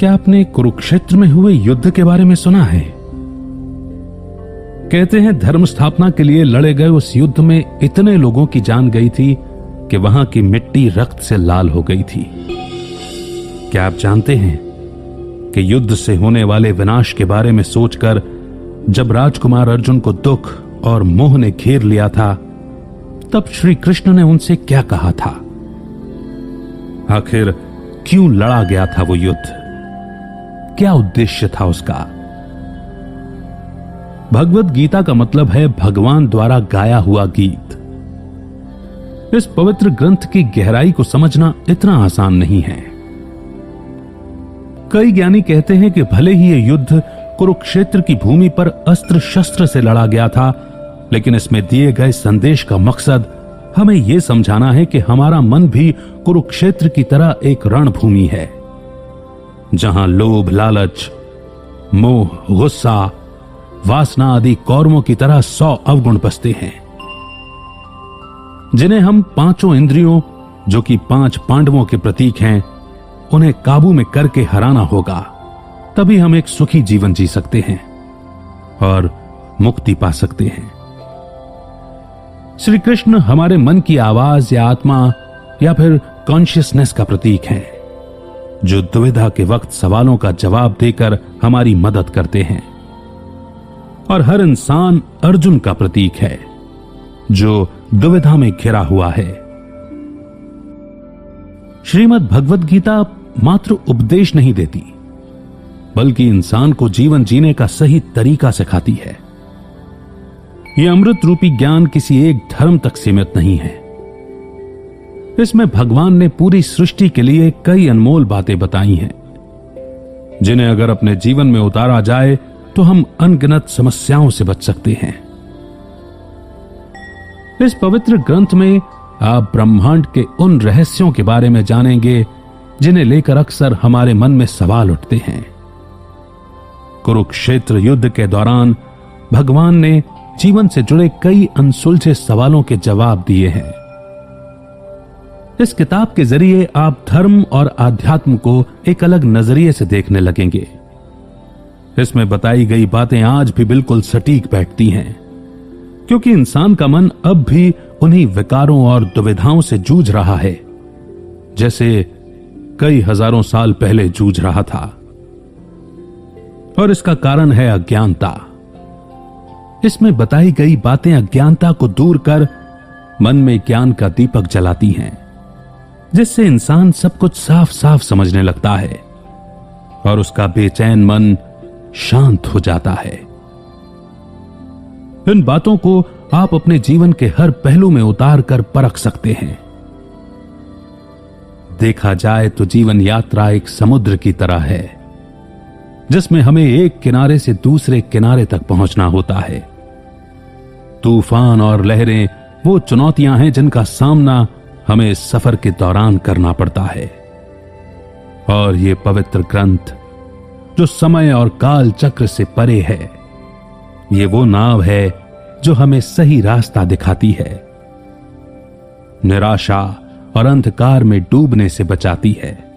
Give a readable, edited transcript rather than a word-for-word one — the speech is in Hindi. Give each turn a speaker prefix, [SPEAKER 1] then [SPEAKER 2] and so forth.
[SPEAKER 1] क्या आपने कुरुक्षेत्र में हुए युद्ध के बारे में सुना है? कहते हैं धर्म स्थापना के लिए लड़े गए उस युद्ध में इतने लोगों की जान गई थी कि वहां की मिट्टी रक्त से लाल हो गई थी। क्या आप जानते हैं कि युद्ध से होने वाले विनाश के बारे में सोचकर जब राजकुमार अर्जुन को दुख और मोह ने घेर लिया था, तब श्री कृष्ण ने उनसे क्या कहा था? आखिर क्यों लड़ा गया था वो युद्ध? क्या उद्देश्य था उसका? भगवत गीता का मतलब है भगवान द्वारा गाया हुआ गीत। इस पवित्र ग्रंथ की गहराई को समझना इतना आसान नहीं है। कई ज्ञानी कहते हैं कि भले ही यह युद्ध कुरुक्षेत्र की भूमि पर अस्त्र शस्त्र से लड़ा गया था, लेकिन इसमें दिए गए संदेश का मकसद हमें यह समझाना है कि हमारा मन भी कुरुक्षेत्र की तरह एक रणभूमि है, जहां लोभ, लालच, मोह, गुस्सा, वासना आदि कौरवों की तरह 100 अवगुण बसते हैं, जिन्हें हम पांचों इंद्रियों, जो कि 5 पांडवों के प्रतीक हैं, उन्हें काबू में करके हराना होगा। तभी हम एक सुखी जीवन जी सकते हैं और मुक्ति पा सकते हैं। श्री कृष्ण हमारे मन की आवाज या आत्मा या फिर कॉन्शियसनेस का प्रतीक है, जो दुविधा के वक्त सवालों का जवाब देकर हमारी मदद करते हैं। और हर इंसान अर्जुन का प्रतीक है, जो दुविधा में घिरा हुआ है। श्रीमद् भगवत गीता मात्र उपदेश नहीं देती, बल्कि इंसान को जीवन जीने का सही तरीका सिखाती है। यह अमृत रूपी ज्ञान किसी एक धर्म तक सीमित नहीं है। इसमें भगवान ने पूरी सृष्टि के लिए कई अनमोल बातें बताई हैं, जिन्हें अगर अपने जीवन में उतारा जाए तो हम अनगिनत समस्याओं से बच सकते हैं। इस पवित्र ग्रंथ में आप ब्रह्मांड के उन रहस्यों के बारे में जानेंगे जिन्हें लेकर अक्सर हमारे मन में सवाल उठते हैं। कुरुक्षेत्र युद्ध के दौरान भगवान ने जीवन से जुड़े कई अनसुलझे सवालों के जवाब दिए हैं। इस किताब के जरिए आप धर्म और आध्यात्म को एक अलग नजरिए से देखने लगेंगे। इसमें बताई गई बातें आज भी बिल्कुल सटीक बैठती हैं, क्योंकि इंसान का मन अब भी उन्हीं विकारों और दुविधाओं से जूझ रहा है, जैसे कई हजारों साल पहले जूझ रहा था। और इसका कारण है अज्ञानता। इसमें बताई गई बातें अज्ञानता को दूर कर मन में ज्ञान का दीपक जलाती हैं, जिससे इंसान सब कुछ साफ साफ समझने लगता है और उसका बेचैन मन शांत हो जाता है। इन बातों को आप अपने जीवन के हर पहलू में उतार कर परख सकते हैं। देखा जाए तो जीवन यात्रा एक समुद्र की तरह है, जिसमें हमें एक किनारे से दूसरे किनारे तक पहुंचना होता है। तूफान और लहरें वो चुनौतियां हैं जिनका सामना हमें इस सफर के दौरान करना पड़ता है। और ये पवित्र ग्रंथ, जो समय और काल चक्र से परे है, ये वो नाव है जो हमें सही रास्ता दिखाती है, निराशा और अंधकार में डूबने से बचाती है।